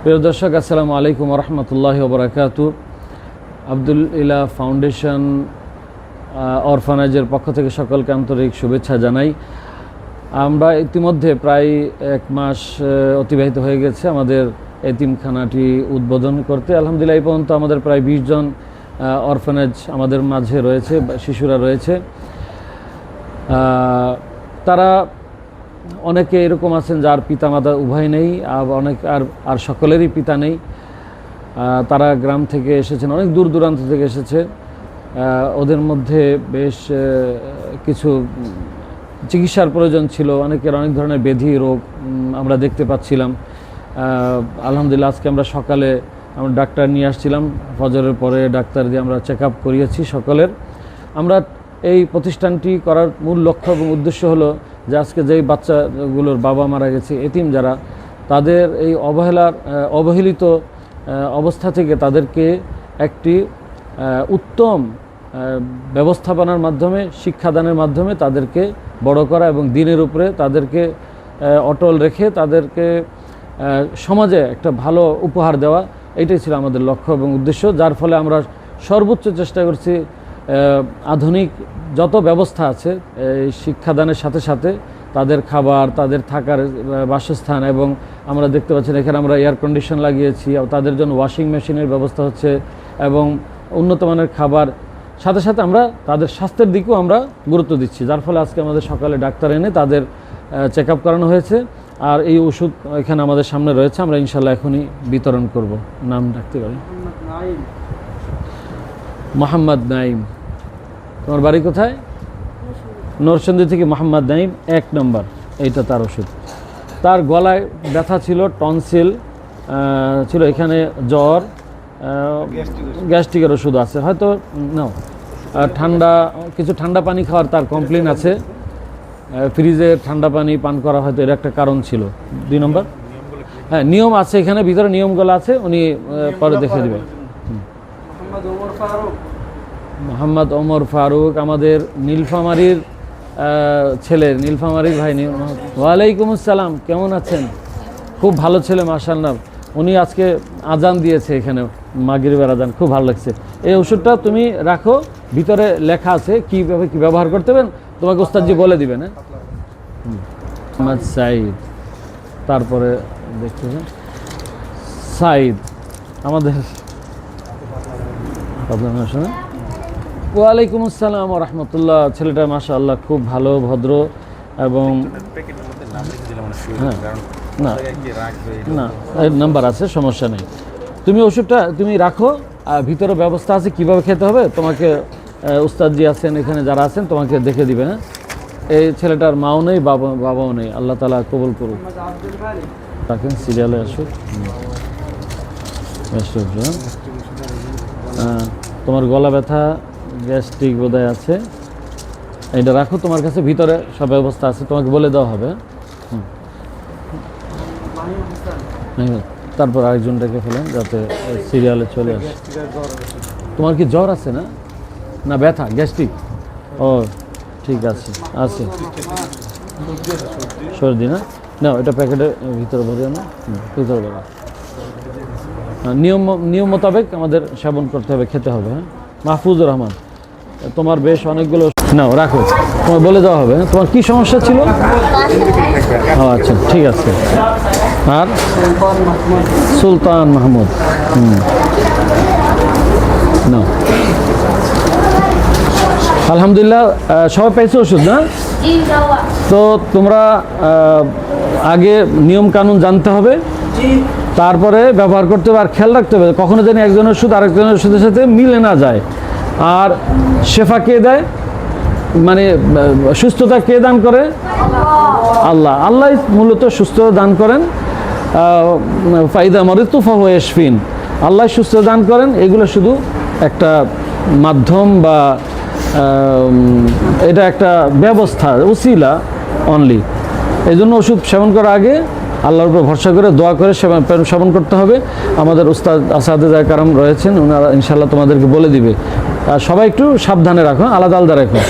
প্রিয় দর্শক, আসসালামু আলাইকুম রহমতুল্লাহি ওয়া বারাকাতুহু। আব্দুল ইলা ফাউন্ডেশন অরফানেজের পক্ষ থেকে সকলকে আন্তরিক শুভেচ্ছা জানাই। আমরা ইতিমধ্যে প্রায় এক মাস অতিবাহিত হয়ে গেছে আমাদের এতিমখানাটি উদ্বোধন করতে। আলহামদুলিল্লাহ এই পর্যন্ত আমাদের প্রায় 20 জন অরফানেজ আমাদের মাঝে রয়েছে, শিশুরা রয়েছে। তারা অনেকে এরকম আছেন যার পিতামাতা উভয় নেই, অনেক আর সকলেরই পিতা নেই। তারা গ্রাম থেকে এসেছেন, অনেক দূর দূরান্ত থেকে এসেছে। ওদের মধ্যে বেশ কিছু চিকিৎসার প্রয়োজন ছিল, অনেকের অনেক ধরনের ব্যাধি রোগ আমরা দেখতে পাচ্ছিলাম। আলহামদুলিল্লাহ আজকে আমরা সকালে আমরা ডাক্তার নিয়ে আসছিলাম, ফজরের পরে ডাক্তার দিয়ে আমরা চেক আপ করিয়েছি সকলের। আমরা এই প্রতিষ্ঠানটি করার মূল লক্ষ্য এবং উদ্দেশ্য হলো যে আজকে যেই বাচ্চাগুলোর বাবা মারা গেছে, এতিম যারা, তাদের এই অবহেলিত অবস্থা থেকে তাদেরকে একটি উত্তম ব্যবস্থাপনার মাধ্যমে, শিক্ষাদানের মাধ্যমে তাদেরকে বড় করা এবং দিনের উপরে তাদেরকে অটল রেখে তাদেরকে সমাজে একটা ভালো উপহার দেওয়া, এটাই ছিল আমাদের লক্ষ্য এবং উদ্দেশ্য। যার ফলে আমরা সর্বোচ্চ চেষ্টা করছি আধুনিক যত ব্যবস্থা আছে এই শিক্ষাদানের সাথে সাথে তাদের খাবার, তাদের থাকার বাসস্থান, এবং আমরা দেখতে পাচ্ছি এখানে আমরা এয়ার কন্ডিশন লাগিয়েছি, তাদের জন্য ওয়াশিং মেশিনের ব্যবস্থা হচ্ছে এবং উন্নত মানের খাবার, সাথে সাথে আমরা তাদের স্বাস্থ্যের দিকেও আমরা গুরুত্ব দিচ্ছি। যার ফলে আজকে আমাদের সকালে ডাক্তার এনে তাদের চেক আপ করানো হয়েছে। আর এই ওষুধ এখানে আমাদের সামনে রয়েছে, আমরা ইনশাল্লাহ এখনই বিতরণ করব। নাম ডাকতে পারি? মোহাম্মদ নাইম। তোমার বাড়ি কোথায়? নরসিংদী থেকে মোহাম্মদ নাইম 1 নম্বর। এইটা তার ওষুধ। তার গলায় ব্যথা ছিল, টনসিল ছিল, এখানে জ্বর, গ্যাস্ট্রিকের ওষুধ আছে হয়তো, নাও। কিছু ঠান্ডা পানি খাওয়ার তার কমপ্লেন আছে, ফ্রিজে ঠান্ডা পানি পান করা হয়তো এর একটা কারণ ছিল। 2 নম্বর, হ্যাঁ নিয়ম আছে, এখানে ভিতরে নিয়মগুলো আছে, উনি পরে দেখে দেবেন। মোহাম্মদ ওমর ফারুক আমাদের নীলফামারীর ছেলে, নীলফামারীর ভাই। ওয়ালাইকুম আসসালাম, কেমন আছেন? খুব ভালো ছেলে মাশাআল্লাহ। উনি আজকে আজান দিয়েছে এখানে, মাগরিবের আজান, খুব ভালো লাগছে। এই ওষুধটা তুমি রাখো, ভিতরে লেখা আছে কীভাবে কী ব্যবহার করতে হবেন, তোমাকে ওস্তাদজি বলে দিবেন। হ্যাঁ, মোহাম্মদ সাইদ। তারপরে দেখতে সাইদ আমাদের। ওয়ালাইকুম আসসালাম ওয়া রাহমাতুল্লাহ। ছেলেটা মাশাআল্লাহ খুব ভালো, ভদ্র এবং না না নাম্বার আছে, সমস্যা নেই। তুমি ওষুধটা তুমি রাখো, আর ভিতরে ব্যবস্থা আছে কীভাবে খেতে হবে, তোমাকে উস্তাদজি আছেন এখানে যারা আছেন তোমাকে দেখে দিবে। হ্যাঁ, এই ছেলেটার মাও নেই, বাবাও নেই, আল্লাহ তাআলা কবুল করুক। রাখেন, সিরিয়ালে আসুক। তোমার গলা ব্যথা, গ্যাস্ট্রিক বোধহয় আছে, এটা রাখো তোমার কাছে, ভিতরে সব ব্যবস্থা আছে, তোমাকে বলে দেওয়া হবে। তারপর আরেকজন ডেকে ফেলেন যাতে সিরিয়ালে চলে আসে। তোমার কি জ্বর আছে? না না ব্যথা, গ্যাস্ট্রিক। ও ঠিক আছে, আছে সর্দি না? না, এটা প্যাকেটের ভিতরে ভরে না, ভিতরে ভরা। নিয়ম মোতাবেক আমাদের সেবন করতে হবে, খেতে হবে। হ্যাঁ, মাহফুজুর রহমান, তোমার বেশ অনেকগুলো নাও, রাখো, তোমার বলে দেওয়া হবে। তোমার কি সমস্যা ছিল? ও আচ্ছা, ঠিক আছে। আর সুলতান মাহমুদ, নাও। আলহামদুলিল্লাহ সবাই পাইছে ওষুধ না? তো তোমরা আগে নিয়ম কানুন জানতে হবে, তারপরে ব্যবহার করতে হবে। আর খেয়াল রাখতে হবে কখনো যেন একজনের ওষুধ আরেকজনের ওষুধের সাথে মিলে না যায়। আর শেফা কে দেয়, মানে সুস্থতা কে দান করে? আল্লাহ। আল্লাহ মূলত সুস্থতা দান করেন। ফাইদা মরিতু ফাহুয়া ইয়াশফিন, আল্লাহ সুস্থতা দান করেন। এগুলো শুধু একটা মাধ্যম বা এটা একটা ব্যবস্থা, উসিলা অনলি। এই জন্য ওষুধ সেবন করার আগে আল্লাহর উপর ভরসা করে দোয়া করে সেবন করতে হবে। আমাদের উস্তাদ আসাদেজায়ে কারাম রয়েছেন, ওনারা ইনশাআল্লাহ তোমাদেরকে বলে দিবে। আর সবাই একটু সাবধানে রাখো, আলাদা আলাদা রাখো।